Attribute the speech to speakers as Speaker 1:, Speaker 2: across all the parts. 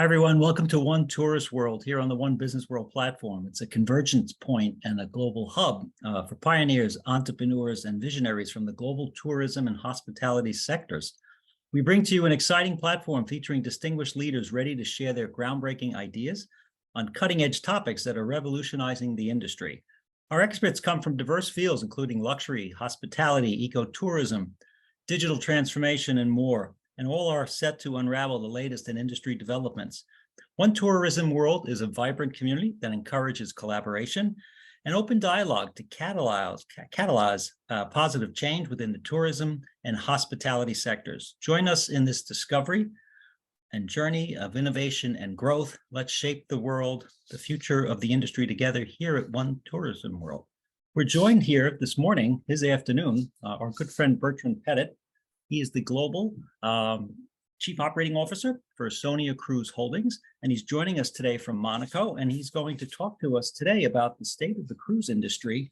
Speaker 1: everyone. Welcome to One Tourist World here on the One Business World platform. It's a convergence point and a global hub for pioneers, entrepreneurs, and visionaries from the global tourism and hospitality sectors. We bring to you an exciting platform featuring distinguished leaders ready to share their groundbreaking ideas on cutting-edge topics that are revolutionizing the industry. Our experts come from diverse fields, including luxury, hospitality, ecotourism, digital transformation, and more. And all are set to unravel the latest in industry developments. One Tourism World is a vibrant community that encourages collaboration and open dialogue to catalyze positive change within the tourism and hospitality sectors. Join us in this discovery and journey of innovation and growth. Let's shape the world, the future of the industry together here at One Tourism World. We're joined here this morning, this afternoon, our good friend Bertrand Petyt. He is the Global Chief Operating Officer for Sonia Cruise Holdings, and he's joining us today from Monaco, and he's going to talk to us today about the state of the cruise industry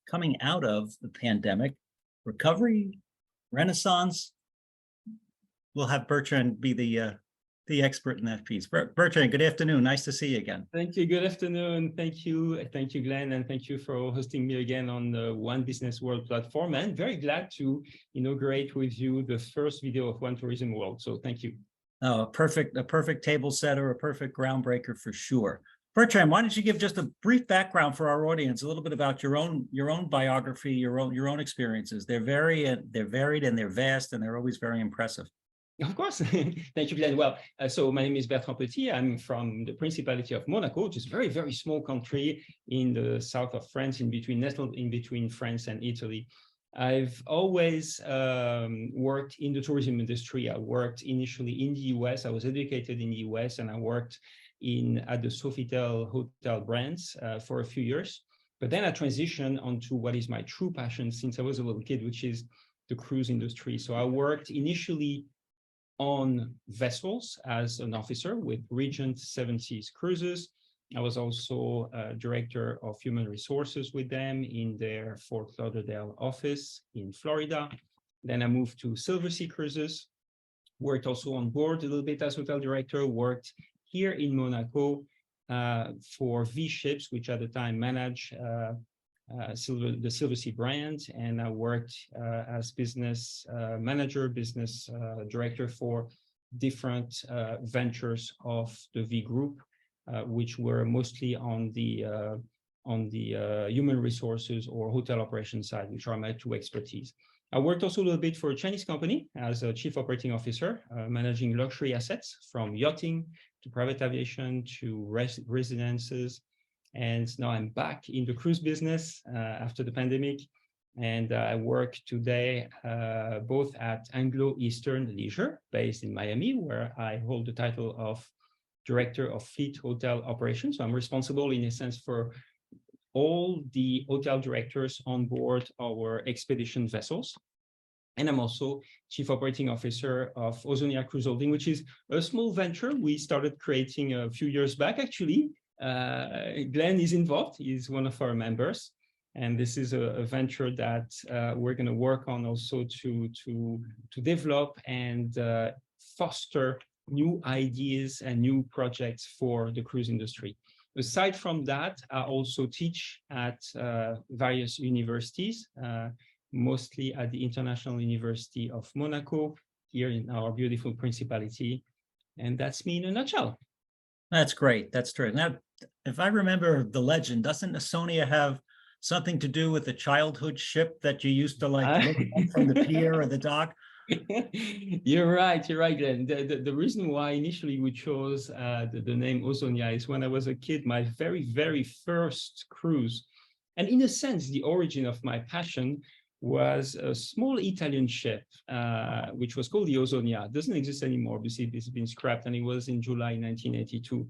Speaker 1: coming out of the pandemic, recovery, renaissance. We'll have Bertrand be the expert in that piece. Bertrand, good afternoon. Nice to see you again.
Speaker 2: Thank you. Good afternoon. Thank you, Glenn, and thank you for hosting me again on the One Business World platform. And very glad to inaugurate with you the first video of One Tourism World. So thank you.
Speaker 1: Oh, a perfect table setter, a perfect groundbreaker for sure. Bertrand, why don't you give just a brief background for our audience, a little bit about your own biography, your own experiences. They're varied and they're vast, and they're always very impressive.
Speaker 2: Of course. Thank you, Glenn. Well, so my name is Bertrand Petyt. I'm from the Principality of Monaco, which is a very, very small country in the south of France, nestled in between France and Italy. I've always worked in the tourism industry. I worked initially in the US. I was educated in the US, and I worked at the Sofitel hotel brands for a few years. But then I transitioned onto what is my true passion since I was a little kid, which is the cruise industry. So I worked initially on vessels as an officer with Regent Seven Seas Cruises. I was also director of human resources with them in their Fort Lauderdale office in Florida. Then I moved to Silversea Cruises, worked also on board a little bit as hotel director, worked here in Monaco for V Ships, which at the time managed the Silversea brand, and I worked as business manager, business director for different ventures of the V Group, which were mostly on the human resources or hotel operations side, which are my two expertise. I worked also a little bit for a Chinese company as a chief operating officer, managing luxury assets from yachting to private aviation to residences. And now I'm back in the cruise business after the pandemic. And I work today both at Anglo-Eastern Leisure, based in Miami, where I hold the title of Director of Fleet Hotel Operations. So I'm responsible, in a sense, for all the hotel directors on board our expedition vessels. And I'm also Chief Operating Officer of Ozonia Cruise Holding, which is a small venture we started creating a few years back, actually. Glenn is involved. He's one of our members, and this is a venture that we're going to work on also to develop and foster new ideas and new projects for the cruise industry. Aside from that, I also teach at various universities, mostly at the International University of Monaco here in our beautiful Principality, and that's me in a nutshell.
Speaker 1: That's great. That's true. Now, if I remember the legend, doesn't Sonia have something to do with the childhood ship that you used to like look at from the pier or the dock?
Speaker 2: You're right, Glenn. The reason why initially we chose the name Ozonia is when I was a kid, my very, very first cruise. And in a sense, the origin of my passion was a small Italian ship, which was called the Ozonia. It doesn't exist anymore because it's been scrapped, and it was in July 1982.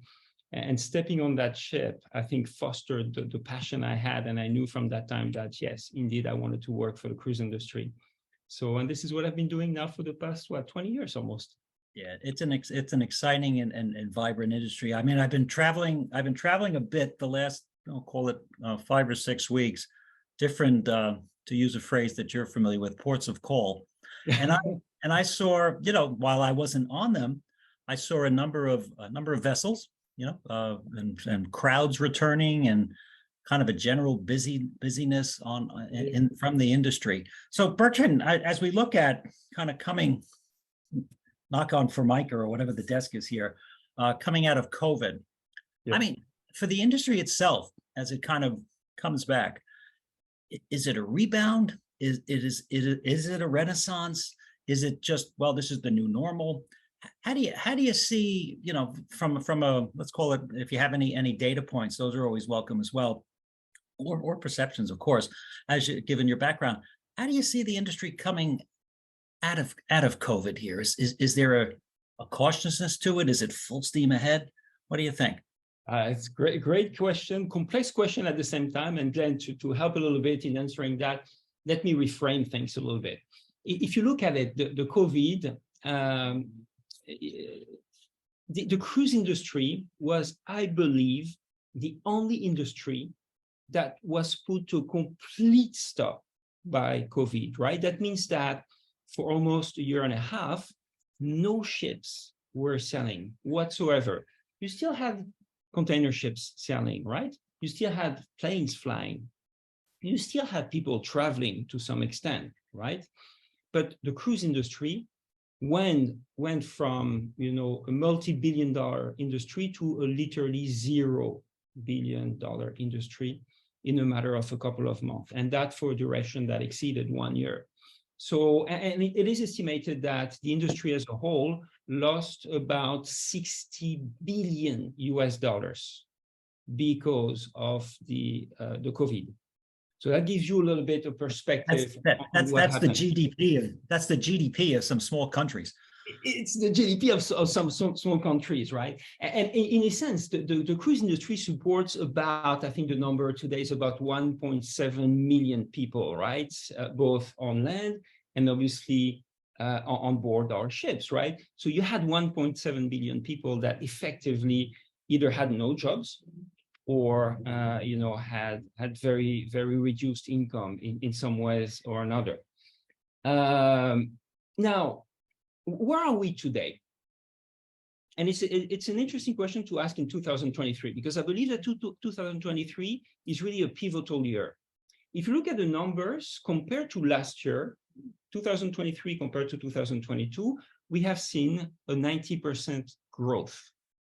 Speaker 2: And stepping on that ship, I think, fostered the passion I had. And I knew from that time that, yes, indeed, I wanted to work for the cruise industry. So, and this is what I've been doing now for the past, 20 years almost.
Speaker 1: Yeah, it's an exciting and vibrant industry. I mean, I've been traveling a bit the last, I'll call it 5 or 6 weeks, different, to use a phrase that you're familiar with, ports of call. And I saw, while I wasn't on them, I saw a number of vessels, and crowds returning, and kind of a general busyness from the industry. So Bertrand, as we look at kind of coming, knock on Formica or whatever the desk is here, coming out of COVID,
Speaker 2: Yeah.
Speaker 1: I mean, for the industry itself, as it kind of comes back, is it a rebound? Is it a renaissance? Is it just, well, this is the new normal? How do you see, from a, let's call it, if you have any data points, those are always welcome as well, or perceptions, of course, given your background. How do you see the industry coming out of COVID here? Is there a cautiousness to it? Is it full steam ahead? What do you think?
Speaker 2: It's great question, complex question at the same time. And Glenn, to help a little bit in answering that, let me reframe things a little bit. If you look at it, the COVID, the cruise industry was, I believe, the only industry that was put to a complete stop by COVID, right? That means that for almost a year and a half, no ships were sailing whatsoever. You still had container ships sailing, right? You still had planes flying. You still had people traveling to some extent, right? But the cruise industry went from, a multi-billion-dollar industry to a literally $0 billion industry in a matter of a couple of months, and that for a duration that exceeded 1 year. So, and it is estimated that the industry as a whole lost about $60 billion because of the COVID. So that gives you a little bit of perspective.
Speaker 1: That's the GDP. That's the GDP of some small countries.
Speaker 2: It's the GDP of some small countries, right? And in a sense, the cruise industry supports about, I think the number today is about 1.7 million people, right? Both on land and obviously on board our ships, right? So you had 1.7 billion people that effectively either had no jobs or had very, very reduced income in some ways or another. Now, where are we today? And it's an interesting question to ask in 2023, because I believe that 2023 is really a pivotal year. If you look at the numbers compared to last year, 2023 compared to 2022, we have seen a 90% growth,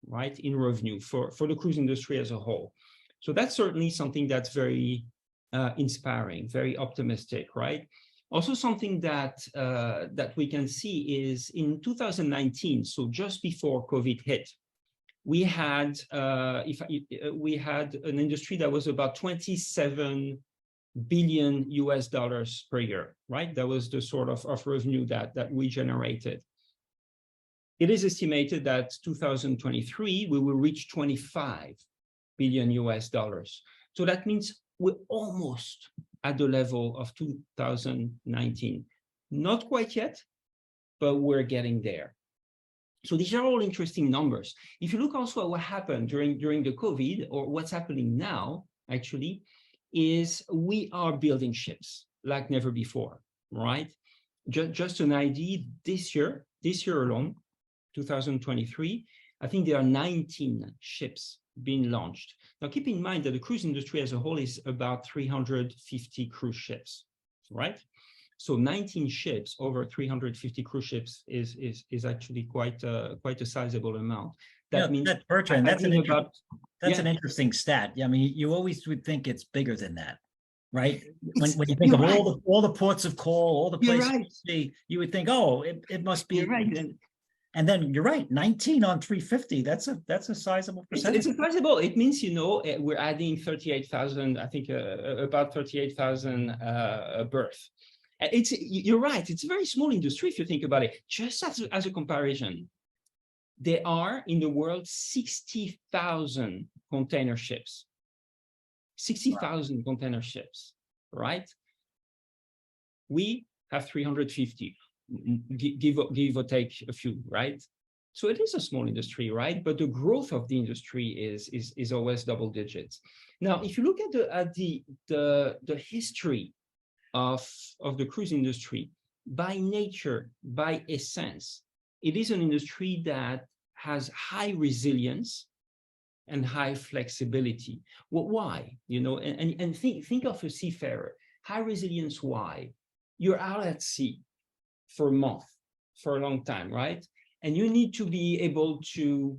Speaker 2: right, in revenue for the cruise industry as a whole. So that's certainly something that's very inspiring, very optimistic, right? Also, something that we can see is in 2019, so just before COVID hit, we had we had an industry that was about $27 billion per year, right? That was the sort of revenue that we generated. It is estimated that 2023 we will reach $25 billion. So that means we're almost at the level of 2019. Not quite yet, but we're getting there. So these are all interesting numbers. If you look also at what happened during the COVID, or what's happening now, actually, is we are building ships like never before, right? Just an idea, this year alone, 2023, I think there are 19 ships being launched. Now, keep in mind that the cruise industry as a whole is about 350 cruise ships, right? So 19 ships over 350 cruise ships is actually quite a sizable amount. That means
Speaker 1: Bertrand, that's an interesting stat. I mean, you always would think it's bigger than that, right? When you think of all the ports of call, all the places you see, you would think, oh, it must be
Speaker 2: right.
Speaker 1: And then you're right, 19 on 350. That's a sizable percentage.
Speaker 2: It's a sizable. It means, we're adding 38,000. I think about 38,000 berths. You're right. It's a very small industry if you think about it. Just as a comparison, there are in the world 60,000 container ships. 60,000 container ships, right? We have 350. Give or take a few, right? So it is a small industry, right? But the growth of the industry is always double digits. Now, if you look at the history of the cruise industry, by nature, by essence, it is an industry that has high resilience and high flexibility. Well, why? You know, and think of a seafarer. High resilience, why? You're out at sea for a month, for a long time, right? And you need to be able to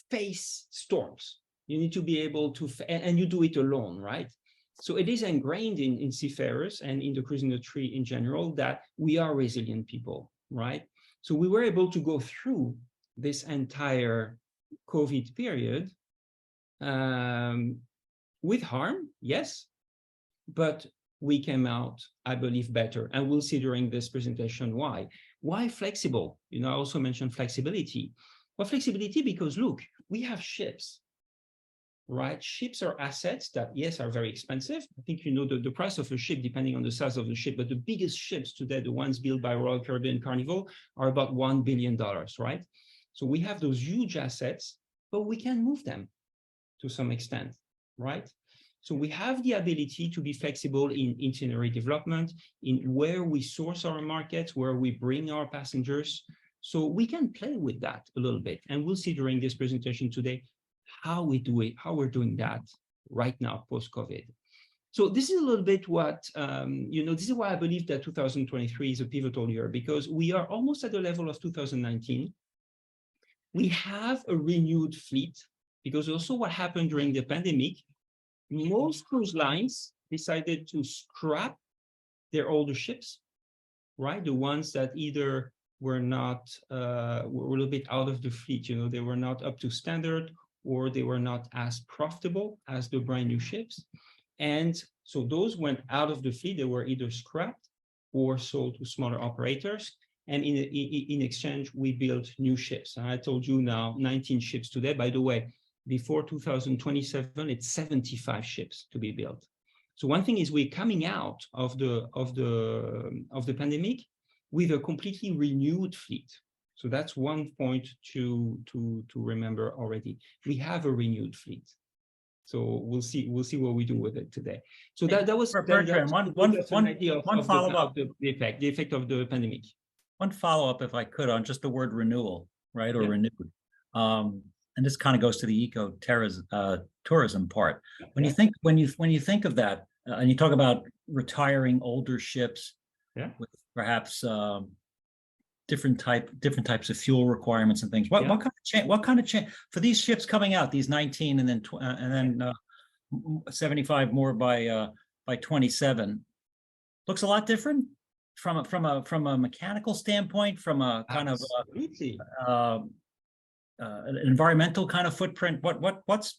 Speaker 2: face storms. You need to be able to, and you do it alone, right? So it is ingrained in seafarers and in the cruise industry in general that we are resilient people, right? So we were able to go through this entire COVID period with harm, yes, but we came out, I believe, better. And we'll see during this presentation why. Why flexible? You know, I also mentioned flexibility. Well, flexibility because, look, we have ships, right? Ships are assets that, yes, are very expensive. I think you know the price of a ship, depending on the size of the ship, but the biggest ships today, the ones built by Royal Caribbean Carnival, are about $1 billion, right? So we have those huge assets, but we can move them to some extent, right? So we have the ability to be flexible in itinerary development, in where we source our markets, where we bring our passengers. So we can play with that a little bit. And we'll see during this presentation today how we do it, how we're doing that right now, post-COVID. So this is a little bit what, this is why I believe that 2023 is a pivotal year, because we are almost at the level of 2019. We have a renewed fleet, because also what happened during the pandemic, most cruise lines decided to scrap their older ships, right? The ones that either were not, were a little bit out of the fleet, you know, they were not up to standard, or they were not as profitable as the brand new ships. And so those went out of the fleet, they were either scrapped or sold to smaller operators. And in exchange, we built new ships. And I told you now 19 ships today. By the way, before 2027, it's 75 ships to be built. So one thing is we're coming out of the pandemic with a completely renewed fleet. So that's one point to remember already. We have a renewed fleet. So we'll see what we do with it today. So that was
Speaker 1: Bertrand, one follow-up.
Speaker 2: The effect of the pandemic.
Speaker 1: One follow-up, if I could, on just the word renewal, right, or
Speaker 2: Yeah.
Speaker 1: renewed. And this kind of goes to the tourism part. When you think of that, and you talk about retiring older ships,
Speaker 2: yeah,
Speaker 1: with perhaps different types of fuel requirements and things. What kind of change for these ships coming out? These 19 and then 75 more by 27. Looks a lot different from a mechanical standpoint, from a kind
Speaker 2: Absolutely.
Speaker 1: of an environmental kind of footprint. What's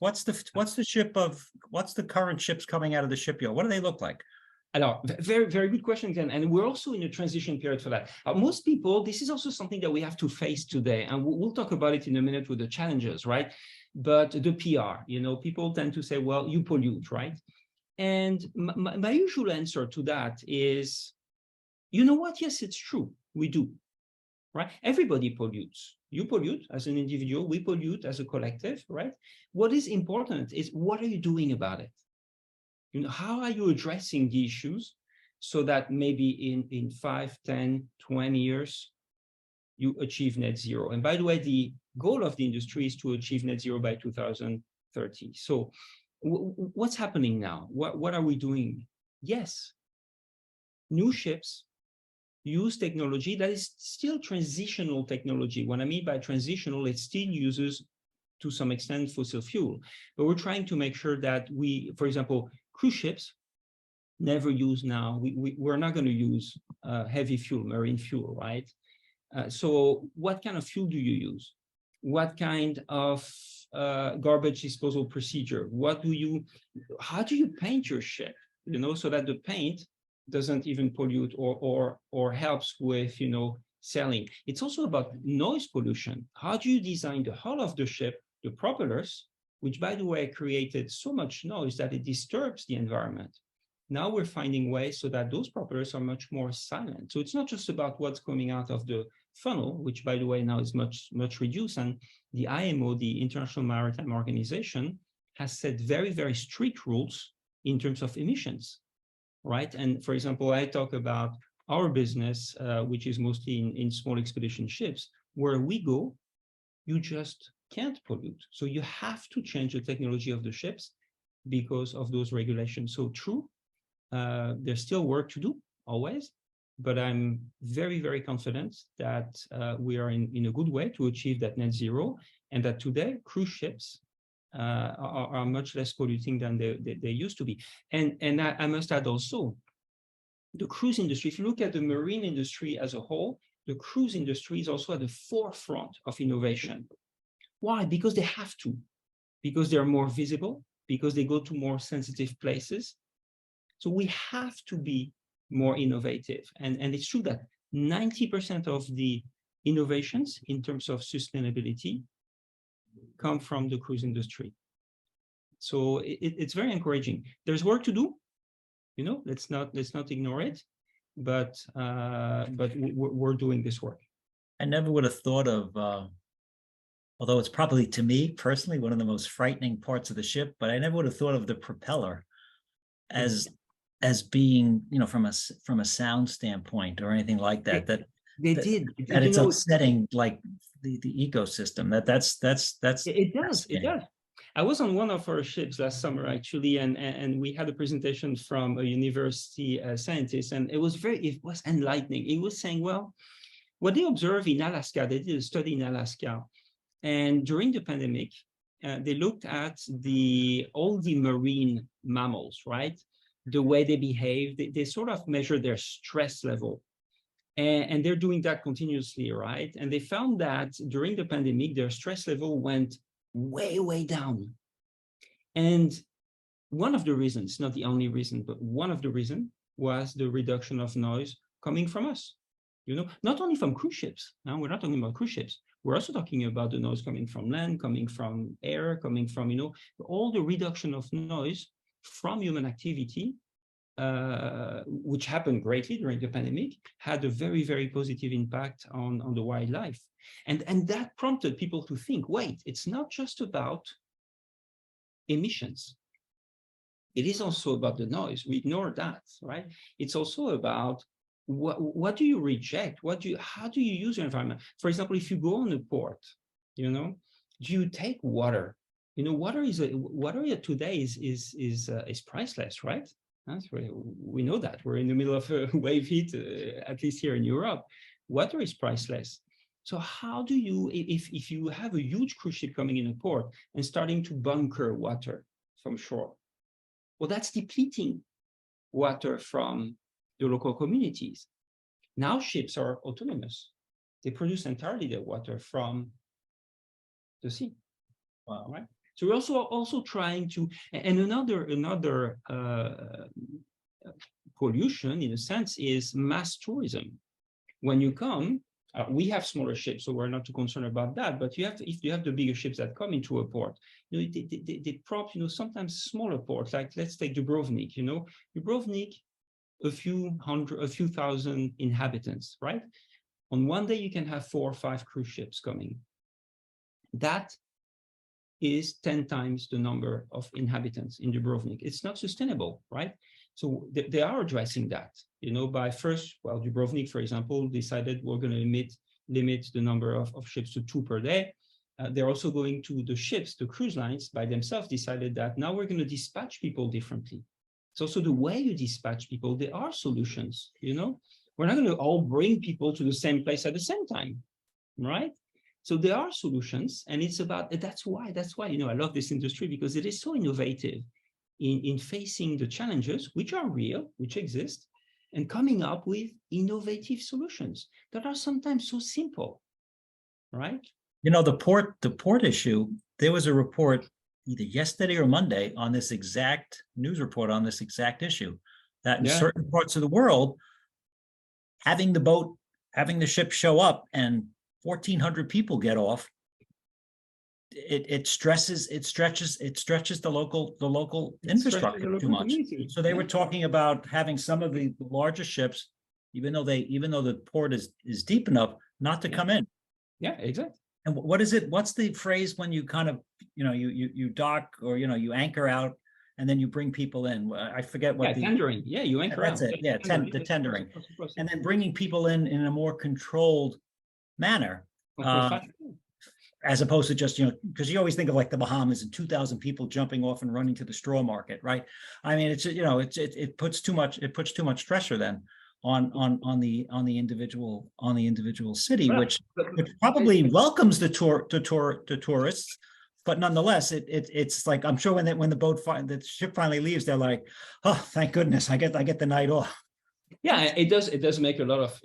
Speaker 1: the current ships coming out of the shipyard? What do they look like?
Speaker 2: Alors, very, very good question, Ken. And we're also in a transition period for that. Most people, this is also something that we have to face today. And we'll talk about it in a minute with the challenges, right? But the PR, you know, people tend to say, well, you pollute, right? And my usual answer to that is, you know what? Yes, it's true. We do, right? Everybody pollutes. You pollute as an individual. We pollute as a collective, right? What is important is, what are you doing about it? You know, how are you addressing the issues so that maybe in 5, 10, 20 years, you achieve net zero? And by the way, the goal of the industry is to achieve net zero by 2030. So what's happening now? What are we doing? Yes, new ships use technology that is still transitional technology. What I mean by transitional, it still uses, to some extent, fossil fuel. But we're trying to make sure that we, for example, cruise ships never use now. We're not going to use heavy fuel, marine fuel, right? So what kind of fuel do you use? What kind of garbage disposal procedure? How do you paint your ship? You know, so that the paint doesn't even pollute or helps with, you know, sailing. It's also about noise pollution. How do you design the hull of the ship, the propellers, which, by the way, created so much noise that it disturbs the environment? Now we're finding ways so that those propellers are much more silent. So it's not just about what's coming out of the funnel, which, by the way, now is much, much reduced. And the IMO, the International Maritime Organization, has set very, very strict rules in terms of emissions, right? And for example, I talk about our business, which is mostly in small expedition ships. where we go, you just can't pollute. So you have to change the technology of the ships because of those regulations. So true, there's still work to do, always, but I'm very, very confident that we are in a good way to achieve that net zero, and that today cruise ships are much less polluting than they used to be. And I must add also, the cruise industry, if you look at the marine industry as a whole, the cruise industry is also at the forefront of innovation. Why? Because they have to, because they're more visible, because they go to more sensitive places. So we have to be more innovative. And it's true that 90% of the innovations in terms of sustainability come from the cruise industry. So it's very encouraging. There's work to do, you know, let's not ignore it, but we're doing this work.
Speaker 1: I never would have thought of, although it's probably to me personally one of the most frightening parts of the ship, but I never would have thought of the propeller as being, you know, from a sound standpoint or anything like that. That it's upsetting, like the ecosystem. That's
Speaker 2: it does. I was on one of our ships last summer, actually, and we had a presentation from a university scientist, and it was enlightening. He was saying, well, what they observed in Alaska, they did a study in Alaska, and during the pandemic, they looked at all the marine mammals, right? The way they behave, they sort of measure their stress level. And they're doing that continuously, right? And they found that during the pandemic, their stress level went way, way down. And one of the reasons, not the only reason, but one of the reasons was the reduction of noise coming from us. You know, not only from cruise ships. Now, we're not talking about cruise ships. We're also talking about the noise coming from land, coming from air, coming from, you know, all the reduction of noise from human activity, which happened greatly during the pandemic, had a very, very positive impact on the wildlife. And that prompted people to think, wait, it's not just about emissions. It is also about the noise. We ignore that, right? It's also about what do you reject? How do you use your environment? For example, if you go on a port, you know, do you take water? You know, water today is priceless, right? We know that. We're in the middle of a wave heat, at least here in Europe. Water is priceless. So how do you, if you have a huge cruise ship coming in a port and starting to bunker water from shore, well, that's depleting water from the local communities. Now ships are autonomous. They produce entirely their water from the sea. Wow. Right? So we're also trying to, and another pollution, in a sense, is mass tourism. When you come, we have smaller ships, so we're not too concerned about that. But if you have the bigger ships that come into a port, you know, they prompt, you know, sometimes smaller ports. Like let's take Dubrovnik. You know, Dubrovnik, a few thousand inhabitants, right? On one day, you can have 4 or 5 cruise ships coming. That is 10 times the number of inhabitants in Dubrovnik. It's not sustainable, right? So they are addressing that, you know, by first, well, Dubrovnik, for example, decided we're going to limit the number of ships to 2 per day. They're also going to the ships, the cruise lines by themselves decided that now we're going to dispatch people differently. It's also the way you dispatch people. There are solutions, you know. We're not going to all bring people to the same place at the same time, right? So there are solutions, and it's about, that's why, you know, I love this industry, because it is so innovative in facing the challenges, which are real, which exist, and coming up with innovative solutions that are sometimes so simple, right?
Speaker 1: You know, the port issue, there was a report either yesterday or Monday on this exact news report on this exact issue, that in certain parts of the world, having the ship show up and 1,400 people get off, it stretches the local infrastructure too much. So they were talking about having some of the larger ships, even though the port is deep enough, not to come in.
Speaker 2: Yeah, exactly.
Speaker 1: And what is it? What's the phrase when you kind of, you know, you dock, or, you know, you anchor out and then you bring people in? I forget what
Speaker 2: tendering. Yeah, you anchor out.
Speaker 1: That's it. Yeah, the tendering. And then bringing people in a more controlled manner. as opposed to just, because you always think of like the Bahamas and 2,000 people jumping off and running to the straw market, right? I mean, it puts too much stressor then on the individual city, which probably welcomes the tourists, but nonetheless, it's like, I'm sure when the ship finally leaves, they're like, oh, thank goodness, I get the night off.
Speaker 2: Yeah, it does make a lot of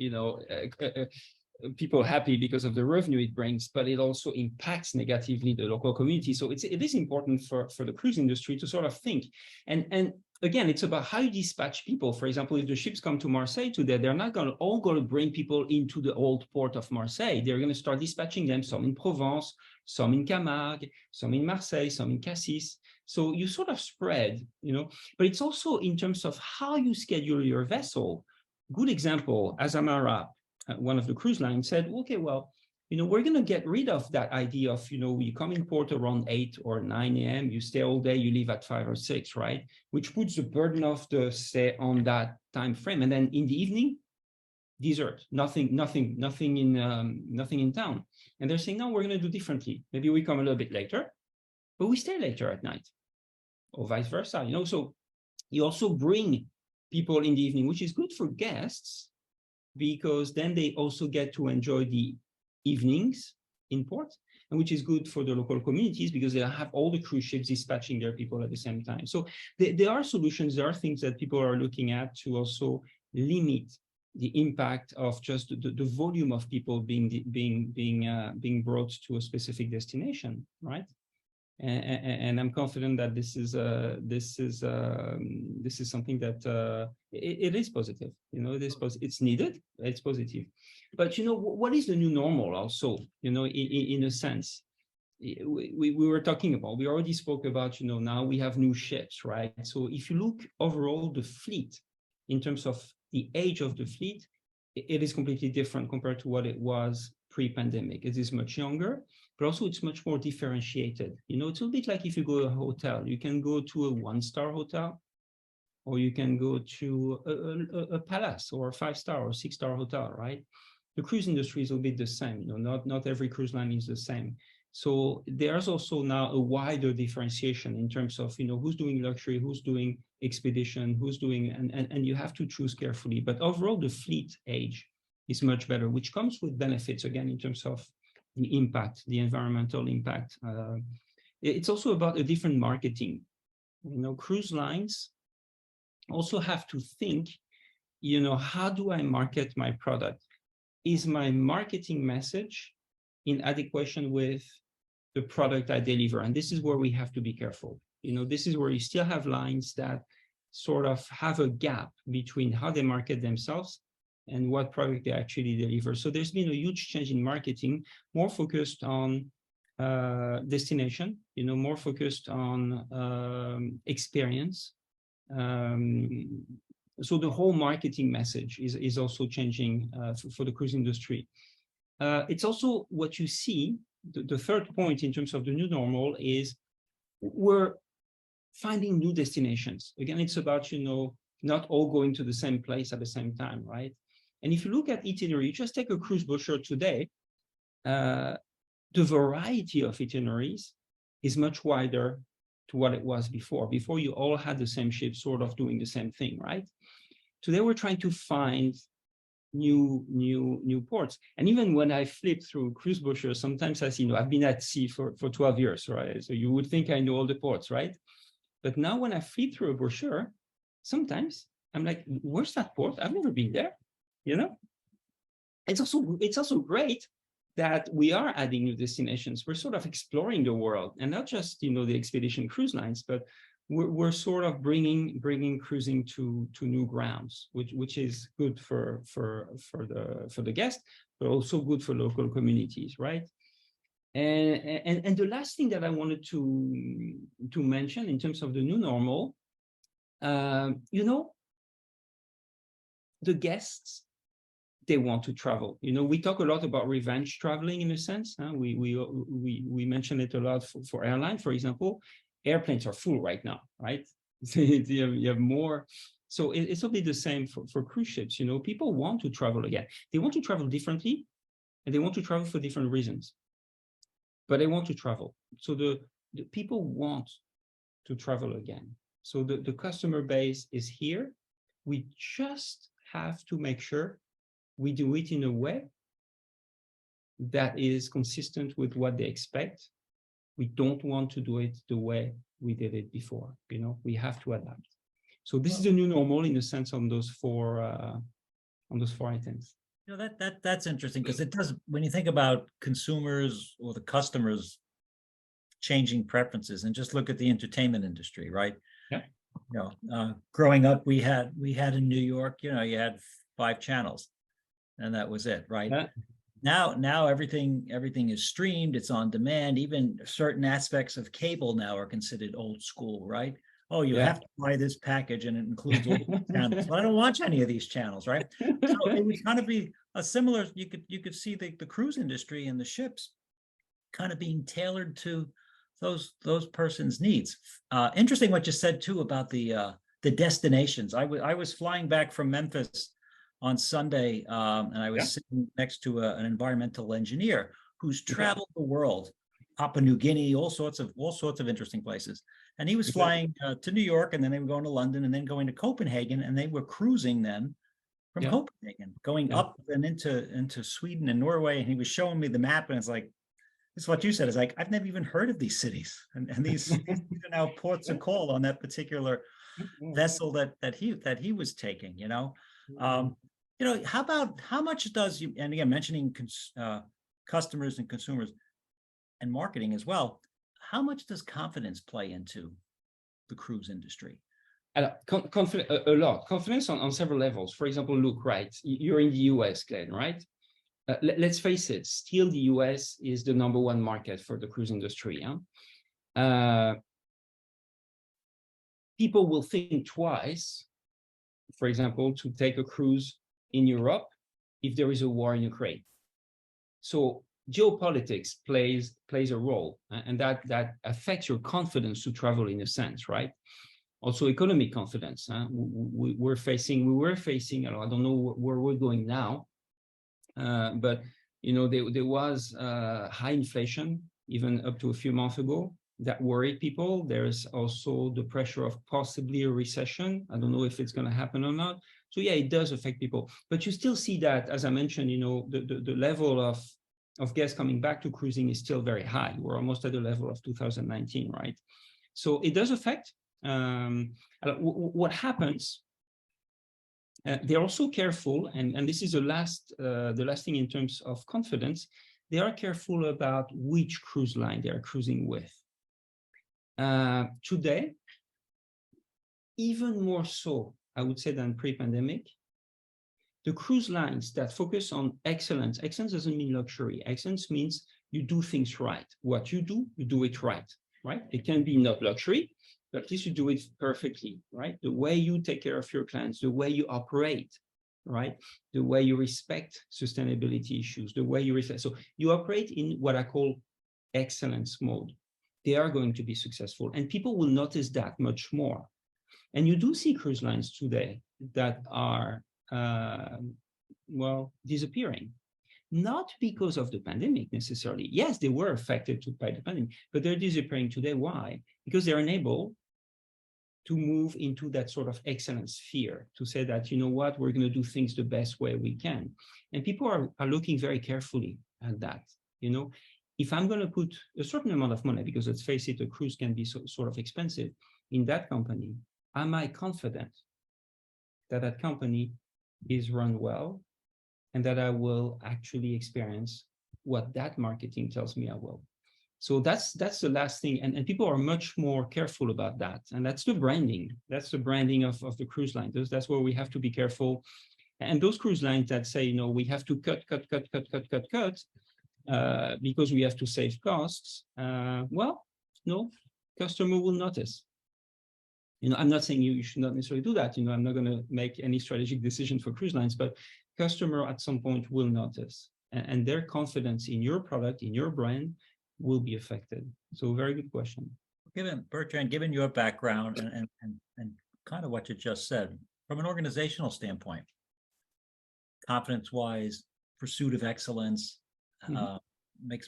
Speaker 2: people happy because of the revenue it brings, but it also impacts negatively the local community. So it is important for the cruise industry to sort of think. And again, it's about how you dispatch people. For example, if the ships come to Marseille today, they're not all going to bring people into the old port of Marseille. They're going to start dispatching them, some in Provence, some in Camargue, some in Marseille, some in Cassis. So you sort of spread, but it's also in terms of how you schedule your vessel. Good example, Azamara, one of the cruise lines, said, okay, well, we're going to get rid of that idea of, you come in port around 8 or 9 a.m., you stay all day, you leave at 5 or 6, right? Which puts the burden of the stay on that time frame. And then in the evening, desert, nothing in town. And they're saying, no, we're going to do differently. Maybe we come a little bit later, but we stay later at night, or vice versa. So you also bring people in the evening, which is good for guests, because then they also get to enjoy the evenings in port, and which is good for the local communities because they have all the cruise ships dispatching their people at the same time. So there are solutions, there are things that people are looking at to also limit the impact of just the volume of people being brought to a specific destination, right? And I'm confident that this is something that it is positive. It's needed. It's positive. But what is the new normal? Also, in a sense, we were talking about. We already spoke about. Now we have new ships, right? So if you look overall, the fleet, in terms of the age of the fleet, it is completely different compared to what it was pre-pandemic. It is much younger, but also it's much more differentiated. It's a bit like if you go to a hotel, you can go to a 1-star hotel, or you can go to a palace or a 5-star or 6-star hotel, right? The cruise industry is a bit the same. Not every cruise line is the same. So there's also now a wider differentiation in terms of, who's doing luxury, who's doing expedition, who's doing, and you have to choose carefully. But overall, the fleet age is much better, which comes with benefits, again, in terms of the impact, the environmental impact. It's also about a different marketing. Cruise lines also have to think, how do I market my product? Is my marketing message in adequation with the product I deliver? And this is where we have to be careful. This is where you still have lines that sort of have a gap between how they market themselves and what product they actually deliver. So there's been a huge change in marketing, more focused on destination, more focused on experience. So the whole marketing message is also changing for the cruise industry. It's also what you see, the third point in terms of the new normal is we're finding new destinations. Again, it's about, not all going to the same place at the same time, right? And if you look at itinerary, you just take a cruise brochure today, the variety of itineraries is much wider to what it was before. Before, you all had the same ship sort of doing the same thing, right? Today, we're trying to find new ports. And even when I flip through cruise brochures, sometimes I see, I've been at sea for 12 years, right? So you would think I know all the ports, right? But now when I flip through a brochure, sometimes I'm like, where's that port? I've never been there, It's also great that we are adding new destinations. We're sort of exploring the world, and not just, the expedition cruise lines, but we're sort of bringing cruising to new grounds, which is good for the guest, but also good for local communities, right? And the last thing that I wanted to mention in terms of the new normal, the guests, they want to travel. We talk a lot about revenge traveling in a sense. We mention it a lot for airline, for example. Airplanes are full right now, right? You have more. So it's a bit the same for cruise ships. People want to travel again. They want to travel differently, and they want to travel for different reasons, but they want to travel. So the people want to travel again. So the customer base is here. We just have to make sure we do it in a way that is consistent with what they expect. We don't want to do it the way we did it before. We have to adapt. So this is the new normal in the sense on those four items.
Speaker 1: That's interesting, because it does, when you think about consumers or the customers changing preferences, and just look at the entertainment industry, right?
Speaker 2: Yeah.
Speaker 1: Growing up, we had in New York, you had 5 channels, and that was it, right?
Speaker 2: Yeah.
Speaker 1: Now everything is streamed, it's on demand. Even certain aspects of cable now are considered old school, right? Oh, you have to buy this package and it includes all the channels. But I don't watch any of these channels, right? So it would kind of be a similar, you could see the cruise industry and the ships kind of being tailored to those persons' needs. Interesting what you said too about the destinations. I was flying back from Memphis on Sunday, and I was sitting next to an environmental engineer who's traveled the world, Papua New Guinea, all sorts of interesting places. And he was flying to New York, and then they were going to London, and then going to Copenhagen, and they were cruising then from Copenhagen, going up and into Sweden and Norway. And he was showing me the map, and it's like, it's what you said. It's like, I've never even heard of these cities, and these are now ports of call on that particular vessel that he was taking. How much does you, and again, mentioning customers and consumers and marketing as well, how much does confidence play into the cruise industry?
Speaker 2: A lot. Confidence on several levels. For example, look, right, you're in the US, Glenn, right? Let's face it, still the US is the #1 market for the cruise industry. People will think twice, for example, to take a cruise in Europe if there is a war in Ukraine. So geopolitics plays a role, and that affects your confidence to travel in a sense, right? Also economic confidence. We were facing, I don't know where we're going now, but there was high inflation even up to a few months ago that worried people. There's also the pressure of possibly a recession. I don't know if it's going to happen or not. So yeah, it does affect people, but you still see that, as I mentioned, the level of guests coming back to cruising is still very high. We're almost at the level of 2019, right? So it does affect. What happens? They're also careful, and this is the last thing in terms of confidence. They are careful about which cruise line they are cruising with. Today, even more so, I would say, than pre-pandemic, the cruise lines that focus on excellence. Excellence doesn't mean luxury. Excellence means you do things right. What you do it right, right? It can be not luxury, but at least you do it perfectly, right? The way you take care of your clients, the way you operate, right? The way you respect sustainability issues, the way you reflect. So you operate in what I call excellence mode. They are going to be successful, and people will notice that much more. And you do see cruise lines today that are, disappearing. Not because of the pandemic necessarily. Yes, they were affected by the pandemic, but they're disappearing today. Why? Because they're unable to move into that sort of excellence sphere, to say that, you know what, we're going to do things the best way we can. And people are looking very carefully at that. If I'm going to put a certain amount of money, because let's face it, a cruise can be sort of expensive, in that company, am I confident that that company is run well, and that I will actually experience what that marketing tells me I will? So that's the last thing. And people are much more careful about that. And that's the branding. That's the branding of the cruise line. That's where we have to be careful. And those cruise lines that say, we have to cut, because we have to save costs, no, customer will notice. I'm not saying you should not necessarily do that. I'm not going to make any strategic decision for cruise lines, but customer at some point will notice, and their confidence in your product, in your brand, will be affected. So very good question.
Speaker 1: Bertrand, given your background and kind of what you just said, from an organizational standpoint, confidence-wise, pursuit of excellence,
Speaker 2: Mhm.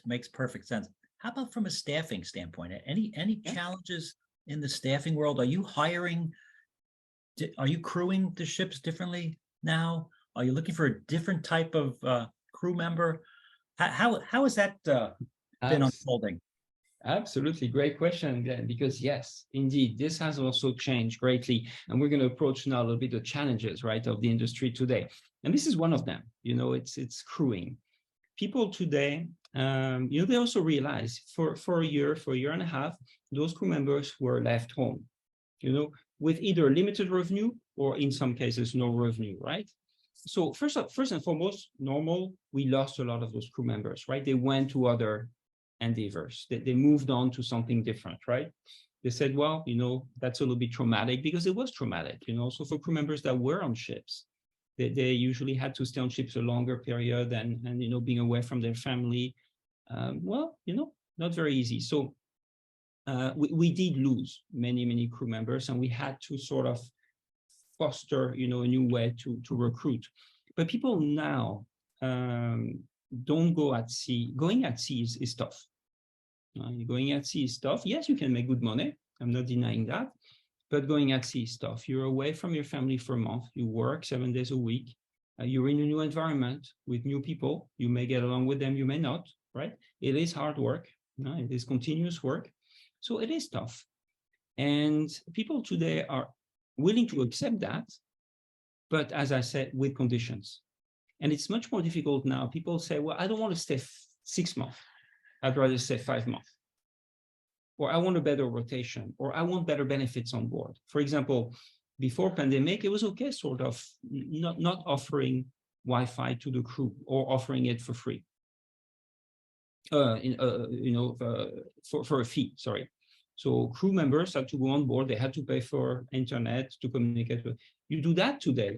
Speaker 1: Makes perfect sense. How about from a staffing standpoint? Any
Speaker 2: Yeah.
Speaker 1: challenges in the staffing world? Are you hiring? Are you crewing the ships differently now? Are you looking for a different type of crew member? How has that been
Speaker 2: Abs-
Speaker 1: unfolding?
Speaker 2: Absolutely. Great question, Glenn, because yes, indeed, this has also changed greatly. And we're going to approach now a little bit the challenges, right, of the industry today. And this is one of them, it's crewing. People today, they also realize for a year and a half, those crew members were left home, with either limited revenue or in some cases, no revenue, right? So first and foremost, we lost a lot of those crew members, right? They went to other endeavors. They moved on to something different, right? They said, well, that's a little bit traumatic because it was traumatic, So for crew members that were on ships, they usually had to stay on ships a longer period and being away from their family. Not very easy. So we did lose many crew members, and we had to sort of foster, a new way to recruit. But people now don't go at sea. Going at sea is tough. Going at sea is tough. Yes, you can make good money. I'm not denying that. But going at sea is tough. You're away from your family for a month. You work 7 days a week. You're in a new environment with new people. You may get along with them, you may not, right? It is hard work. It is continuous work. So it is tough. And people today are willing to accept that, but as I said, with conditions. And it's much more difficult now. People say, well, I don't want to stay 6 months. I'd rather stay 5 months. Or I want a better rotation, or I want better benefits on board. For example, before pandemic, it was okay sort of not offering Wi-Fi to the crew or offering it for free. For a fee, sorry. So crew members had to go on board. They had to pay for internet to communicate with. You do that today,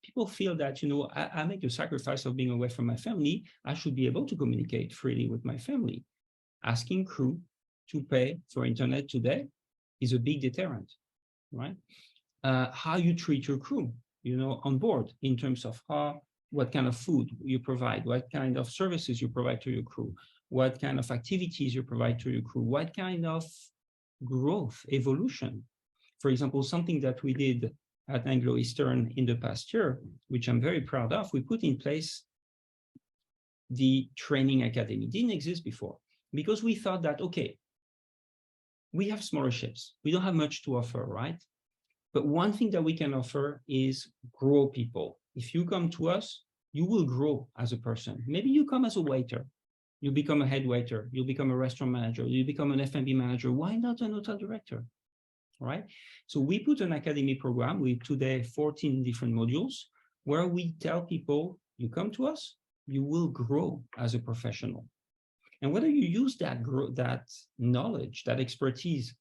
Speaker 2: people feel that, I make the sacrifice of being away from my family. I should be able to communicate freely with my family. Asking crew to pay for internet today is a big deterrent, right? How you treat your crew, on board in terms of what kind of food you provide, what kind of services you provide to your crew, what kind of activities you provide to your crew, what kind of growth, evolution. For example, something that we did at Anglo-Eastern in the past year, which I'm very proud of, we put in place the training academy. It didn't exist before because we thought that, okay, we have smaller ships. We don't have much to offer, right? But one thing that we can offer is grow people. If you come to us, you will grow as a person. Maybe you come as a waiter. You become a head waiter. You'll become a restaurant manager. You become an F&B manager. Why not an hotel director? Right? So we put an academy program with today 14 different modules where we tell people, you come to us, you will grow as a professional. And whether you use that knowledge, that expertise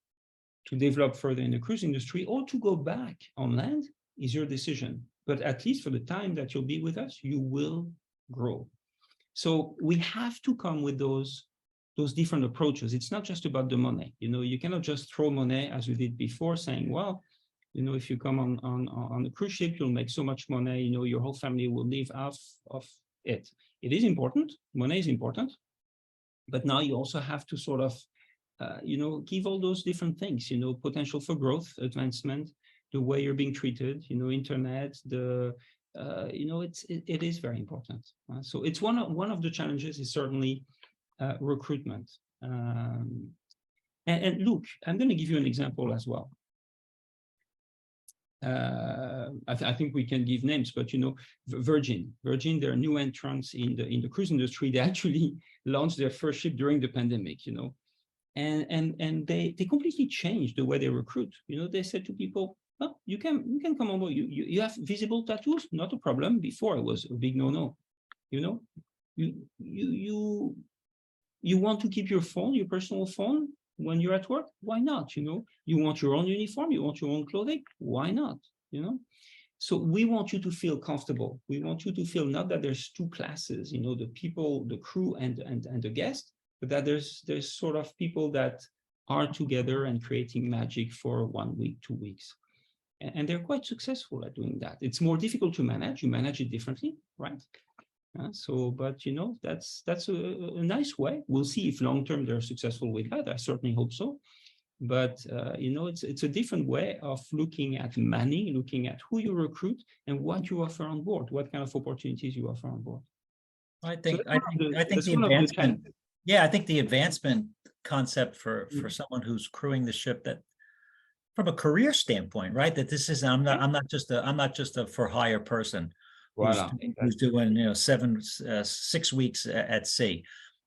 Speaker 2: to develop further in the cruise industry or to go back on land is your decision. But at least for the time that you'll be with us, you will grow. So we have to come with those different approaches. It's not just about the money. You cannot just throw money as we did before, saying, well, if you come on a cruise ship, you'll make so much money, your whole family will live off of it. It is important. Money is important. But now you also have to sort of, give all those different things, potential for growth, advancement, the way you're being treated, internet, it is very important. So it's one of the challenges is certainly recruitment. And look, I'm going to give you an example as well. I think we can give names, but Virgin, they're new entrants in the cruise industry. They actually launched their first ship during the pandemic, and they completely changed the way they recruit. They said to people, oh, you can come on board. You have visible tattoos, not a problem. Before it was a big no. You want to keep your phone, your personal phone, when you're at work? Why not? You want your own uniform, you want your own clothing? Why not? So we want you to feel comfortable. We want you to feel not that there's two classes, the people, the crew and the guest, but that there's sort of people that are together and creating magic for 1 week, 2 weeks. And they're quite successful at doing that. It's more difficult to manage. You manage it differently, right? But that's a nice way. We'll see if long term they're successful with that. I certainly hope so. But it's a different way of looking at manning, looking at who you recruit and what you offer on board, what kind of opportunities you offer on board.
Speaker 1: I think
Speaker 2: that's
Speaker 1: the
Speaker 2: one of the
Speaker 1: advancement.
Speaker 2: challenges.
Speaker 1: Yeah, I think the advancement concept for someone who's crewing the ship, that from a career standpoint, right? That this is I'm not just a for hire person who's
Speaker 2: Voilà.
Speaker 1: doing 6 weeks at sea,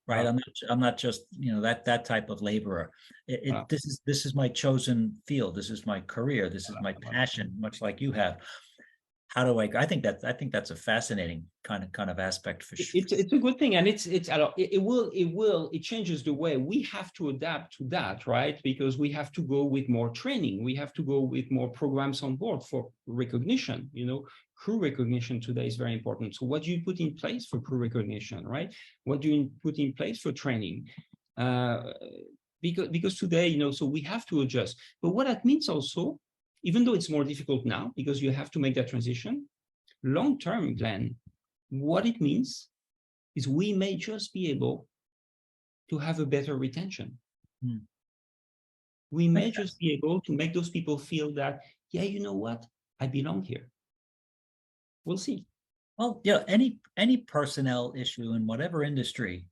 Speaker 1: right? I'm not just that type of laborer. This is my chosen field. This is my career. This is my passion, much like you have. How do I think that's a fascinating kind of aspect for sure.
Speaker 2: It's a good thing, and it changes the way we have to adapt to that, right? Because we have to go with more training, we have to go with more programs on board for recognition. Crew recognition today is very important. So what do you put in place for crew recognition, right? What do you put in place for training? Because today, so we have to adjust. But what that means also, even though it's more difficult now because you have to make that transition, long-term, Glenn, what it means is we may just be able to have a better retention. We may just be able to make those people feel that, yeah, you know what, I belong here. We'll see.
Speaker 1: Well, yeah, any personnel issue in whatever industry,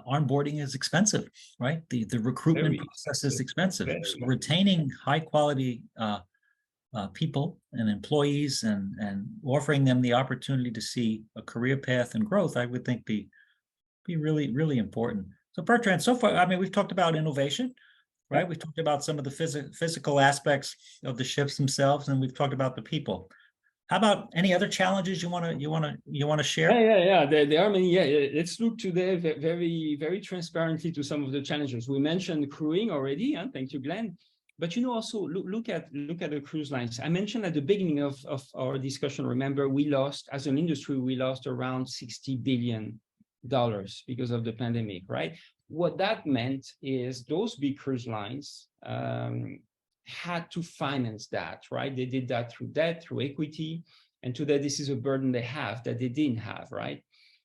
Speaker 1: onboarding is expensive, right? The recruitment process is expensive. So retaining high quality people and employees and offering them the opportunity to see a career path and growth, I would think be really, really important. So Bertrand, so far, I mean, we've talked about innovation, right? We've talked about some of the physical aspects of the ships themselves, and we've talked about the people. How about any other challenges you want to share?
Speaker 2: Yeah. There are many. Yeah, let's look today very, very transparently to some of the challenges. We mentioned crewing already, and thank you, Glenn. But also look at the cruise lines. I mentioned at the beginning of our discussion. Remember, as an industry, we lost around $60 billion because of the pandemic, right? What that meant is those big cruise lines had to finance that, right? They did that through debt, through equity. And today, this is a burden they have that they didn't have, right?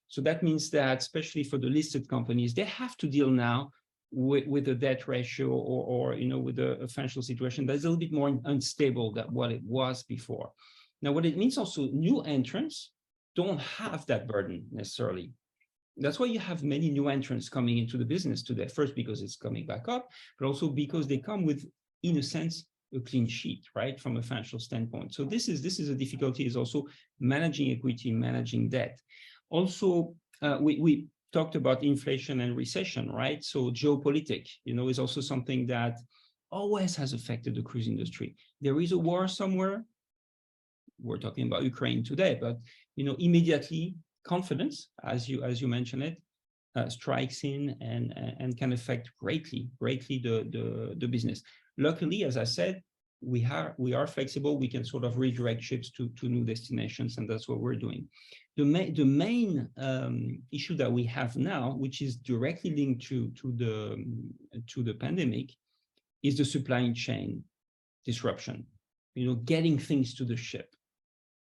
Speaker 2: So that means that, especially for the listed companies, they have to deal now with a debt ratio or with a financial situation that's a little bit more unstable than what it was before. Now, what it means also, new entrants don't have that burden necessarily. That's why you have many new entrants coming into the business today. First, because it's coming back up, but also because they come with, in a sense, a clean sheet, right, from a financial standpoint. So this is a difficulty, is also managing equity, managing debt. Also, we talked about inflation and recession, right? So geopolitics, is also something that always has affected the cruise industry. There is a war somewhere. We're talking about Ukraine today, but immediately confidence, as you mentioned it, strikes in and can affect greatly the business. Luckily, as I said, we are flexible. We can sort of redirect ships to new destinations, and that's what we're doing. The main issue that we have now, which is directly linked to the pandemic, is the supply chain disruption. Getting things to the ship.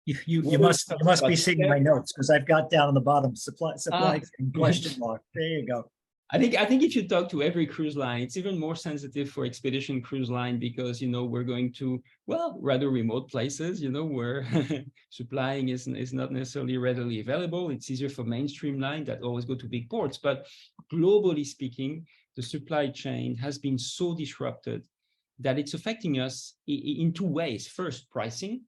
Speaker 1: You must be seeing my notes, because I've got down on the bottom supply chain question mark. There you go.
Speaker 2: I think if you talk to every cruise line, it's even more sensitive for expedition cruise line, because we're going to rather remote places, where supplying is not necessarily readily available. It's easier for mainstream line that always go to big ports, but globally speaking, the supply chain has been so disrupted that it's affecting us in two ways. First, pricing.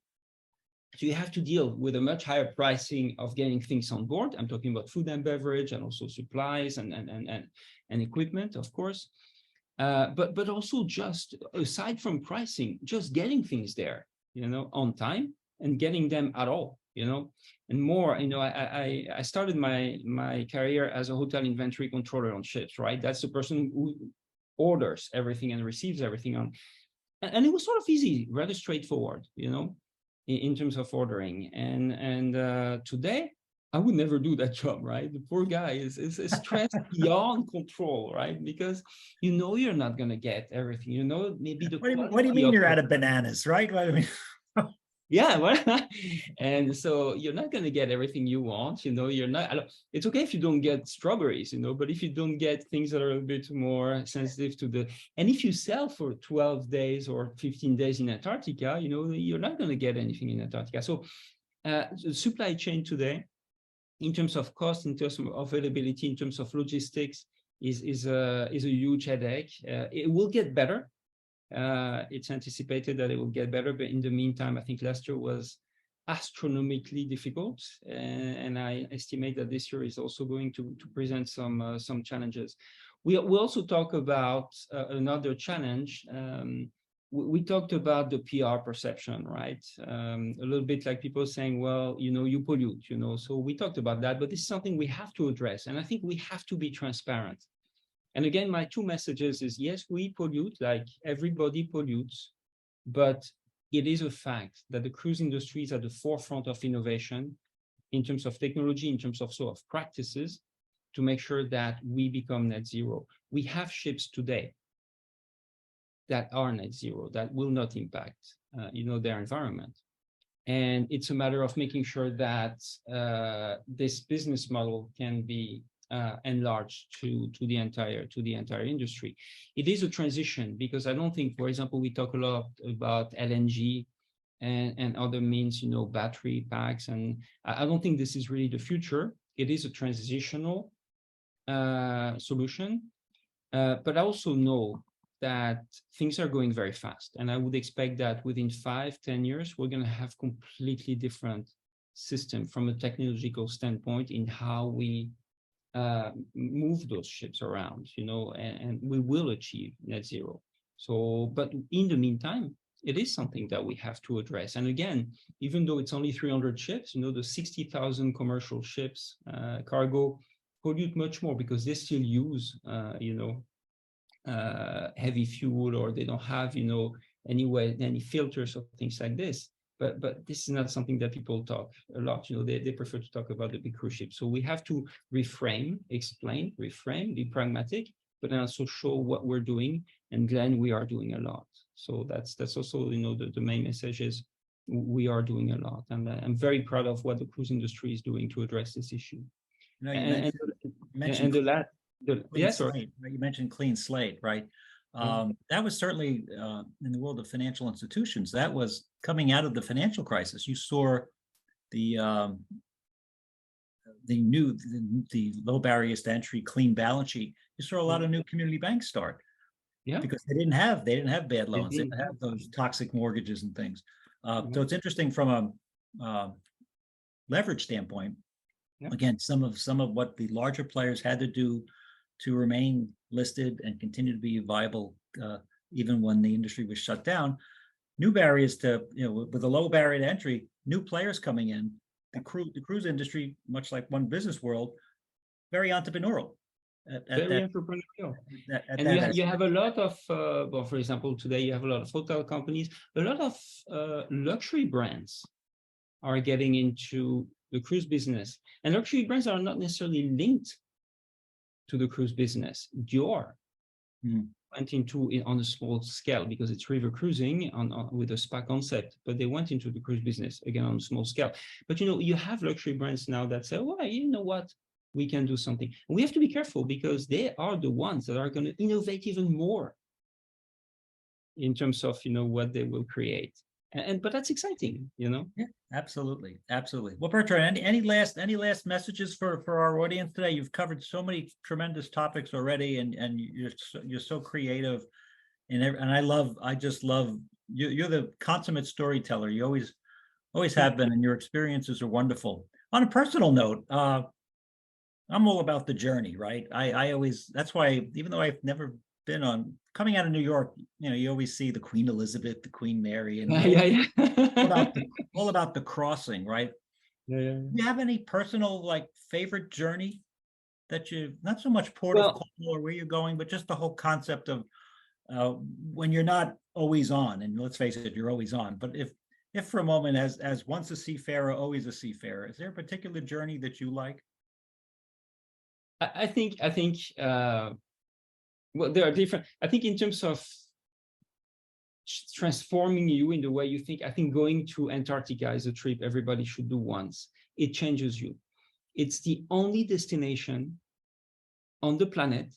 Speaker 2: So you have to deal with a much higher pricing of getting things on board. I'm talking about food and beverage, and also supplies and equipment, of course. But also, just aside from pricing, just getting things there, on time, and getting them at all, and more. I started my career as a hotel inventory controller on ships, right? That's the person who orders everything and receives everything on, and it was sort of easy, rather straightforward, in terms of ordering. And today, I would never do that job, right? The poor guy is stressed beyond control, right? Because you're not going to get everything. Maybe the
Speaker 1: what do you mean you're out of bananas, right? I mean,
Speaker 2: Yeah, well, and so you're not going to get everything you want, you're not, it's okay if you don't get strawberries, but if you don't get things that are a bit more sensitive to and if you sell for 12 days or 15 days in Antarctica, you're not going to get anything in Antarctica. So the supply chain today, in terms of cost, in terms of availability, in terms of logistics, is a huge headache. It will get better. It's anticipated that it will get better, but in the meantime, I think last year was astronomically difficult, and I estimate that this year is also going to present some challenges. We also talk about another challenge. We talked about the PR perception, right? A little bit like people saying, well, you pollute, so we talked about that, but this is something we have to address, and I think we have to be transparent. And again, my two messages is, yes, we pollute, like everybody pollutes, but it is a fact that the cruise industry is at the forefront of innovation in terms of technology, in terms of sort of practices, to make sure that we become net zero. We have ships today that are net zero, that will not impact, their environment. And it's a matter of making sure that this business model can be enlarged to the entire industry. It is a transition, because I don't think, for example, we talk a lot about LNG and other means, battery packs, and I don't think this is really the future. It is a transitional solution, but I also know that things are going very fast, and I would expect that within 5-10 years, we're going to have completely different system from a technological standpoint in how we move those ships around, and we will achieve net zero. So, but in the meantime, it is something that we have to address. And again, even though it's only 300 ships, the 60,000 commercial ships, cargo, pollute much more, because they still use, heavy fuel, or they don't have, any filters or things like this. But this is not something that people talk a lot. They prefer to talk about the big cruise ships. So we have to reframe, explain, be pragmatic, but then also show what we're doing. And then we are doing a lot. So that's also, the main message is we are doing a lot. And I'm very proud of what the cruise industry is doing to address this issue.
Speaker 1: You mentioned you mentioned clean slate, right? That was certainly in the world of financial institutions. That was coming out of the financial crisis. You saw the low barriers to entry, clean balance sheet. You saw a lot of new community banks start, because they didn't have bad loans. They didn't have those toxic mortgages and things. So it's interesting from a leverage standpoint. Again, some of what the larger players had to do to remain listed and continue to be viable, even when the industry was shut down. New barriers to, with a low barrier to entry, new players coming in. The cruise industry, much like One Business World, very entrepreneurial.
Speaker 2: Entrepreneurial. And you have a lot of, well, for example, today you have a lot of hotel companies, a lot of luxury brands are getting into the cruise business. And luxury brands are not necessarily linked to the cruise business. Dior went into it on a small scale, because it's river cruising with a spa concept, but they went into the cruise business again on a small scale. But you have luxury brands now that say, well, you know what, we can do something. And we have to be careful, because they are the ones that are going to innovate even more in terms of what they will create. But that's exciting,
Speaker 1: Yeah, absolutely. Well, Bertrand, any last messages for our audience today? You've covered so many tremendous topics already, and you're so creative, and I just love you. You're the consummate storyteller. You always have been, and your experiences are wonderful. On a personal note, I'm all about the journey, right? I always, that's why, even though I've never been on, coming out of New York, you always see the Queen Elizabeth, the Queen Mary, and all about the crossing, right? Do you have any personal favorite journey that you, not so much port of call or where you're going, but just the whole concept of when you're not always on, and let's face it, you're always on, but if for a moment, as once a seafarer, always a seafarer, is there a particular journey that you like?
Speaker 2: I think well, there are different, I think in terms of transforming you in the way you think. I think going to Antarctica is a trip everybody should do once. It changes you. It's the only destination on the planet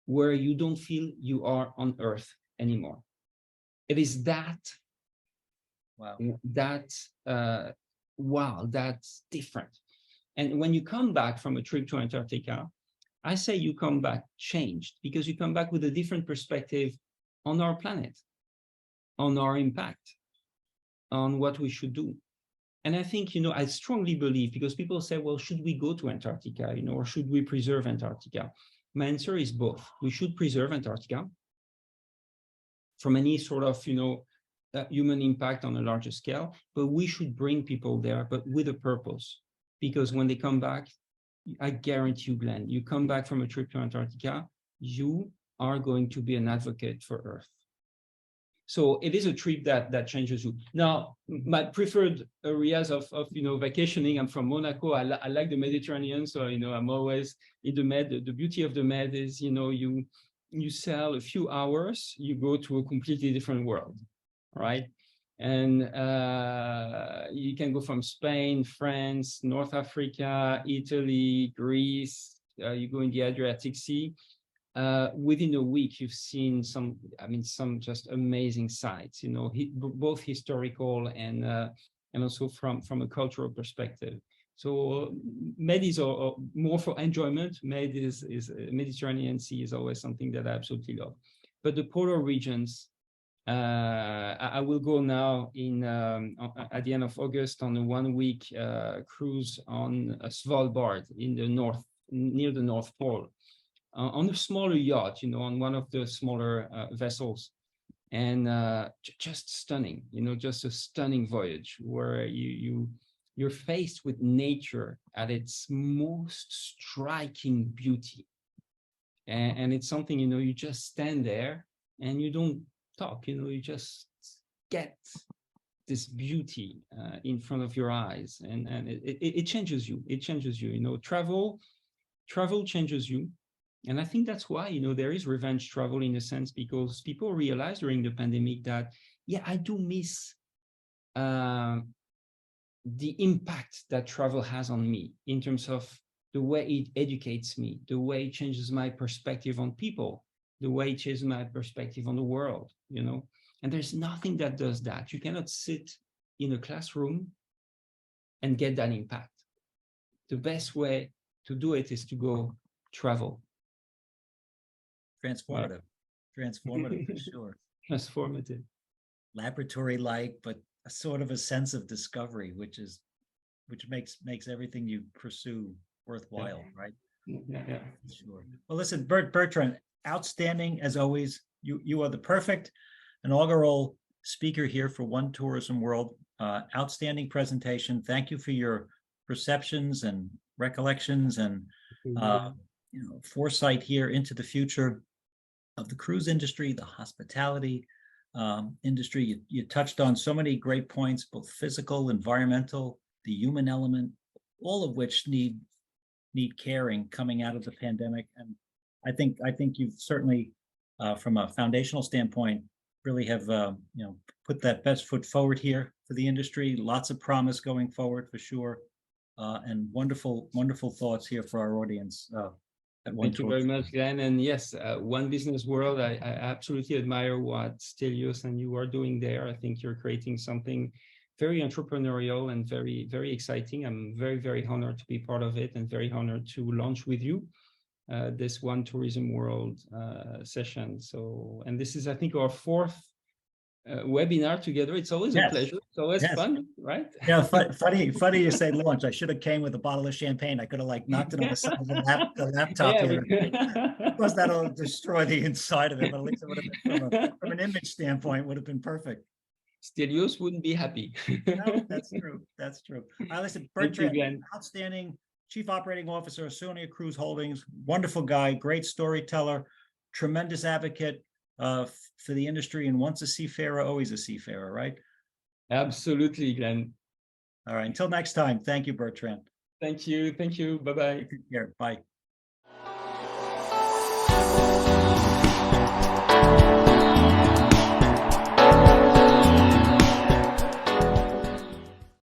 Speaker 2: where you don't feel you are on Earth anymore. It is that,
Speaker 1: wow,
Speaker 2: wow, that's different. And when you come back from a trip to Antarctica, I say you come back changed, because you come back with a different perspective on our planet, on our impact, on what we should do. And I think, I strongly believe, because people say, well, should we go to Antarctica, or should we preserve Antarctica? My answer is both. We should preserve Antarctica from any sort of, human impact on a larger scale, but we should bring people there, but with a purpose. Because when they come back, I guarantee you, Glenn, you come back from a trip to Antarctica, you are going to be an advocate for Earth. So it is a trip that changes you. Now, my preferred areas of vacationing, I'm from Monaco. I like the Mediterranean, so I'm always in the Med. The beauty of the Med is you sail a few hours, you go to a completely different world, right? And you can go from Spain, France, North Africa, Italy, Greece. You go in the Adriatic Sea. Within a week, you've seen some just amazing sites, both historical and also from a cultural perspective. So Med is more for enjoyment. Med is Mediterranean Sea is always something that I absolutely love. But the polar regions, I will go now at the end of August on a 1-week cruise on Svalbard in the north, near the North Pole. On a smaller yacht, on one of the smaller vessels, and just stunning, just a stunning voyage where you're faced with nature at its most striking beauty, and it's something you just stand there and you don't talk, you just get this beauty in front of your eyes, and it changes you. It changes you. Travel changes you. And I think that's why, there is revenge travel in a sense, because people realize during the pandemic that, yeah, I do miss the impact that travel has on me in terms of the way it educates me, the way it changes my perspective on people, the way it changes my perspective on the world, And there's nothing that does that. You cannot sit in a classroom and get that impact. The best way to do it is to go travel.
Speaker 1: transformative, transformative for sure.
Speaker 2: Transformative.
Speaker 1: Laboratory-like, but a sort of a sense of discovery, which makes everything you pursue worthwhile, right?
Speaker 2: Yeah.
Speaker 1: Sure. Well, listen, Bertrand, outstanding as always. You are the perfect inaugural speaker here for One Tourism World. Outstanding presentation. Thank you for your perceptions and recollections and foresight here into the future of the cruise industry, the hospitality industry. You touched on so many great points, both physical, environmental, the human element, all of which need caring coming out of the pandemic. And I think you've certainly, from a foundational standpoint, really have put that best foot forward here for the industry. Lots of promise going forward for sure, and wonderful thoughts here for our audience.
Speaker 2: Thank you very much, Glenn. And yes, One Business World, I absolutely admire what Stelios and you are doing there. I think you're creating something very entrepreneurial and very, very exciting. I'm very, very honored to be part of it and very honored to launch with you this One Tourism World session. So, and this is, I think, our 4th webinar together. It's always a pleasure. It's always fun, right?
Speaker 1: Yeah, funny you say launch. I should have came with a bottle of champagne. I could have knocked it on the side of the laptop here. Of course, that'll destroy the inside of it, but at least it would have been from an image standpoint, would have been perfect.
Speaker 2: Stelios wouldn't be happy.
Speaker 1: No, that's true. That's true. Listen, Bertrand, outstanding Chief Operating Officer of Sonia Cruise Holdings, wonderful guy, great storyteller, tremendous advocate for the industry, and once a seafarer, always a seafarer, right?
Speaker 2: Absolutely, Glenn.
Speaker 1: All right. Until next time. Thank you, Bertrand.
Speaker 2: Thank you. Thank you. Bye-bye.
Speaker 1: Take care. Bye.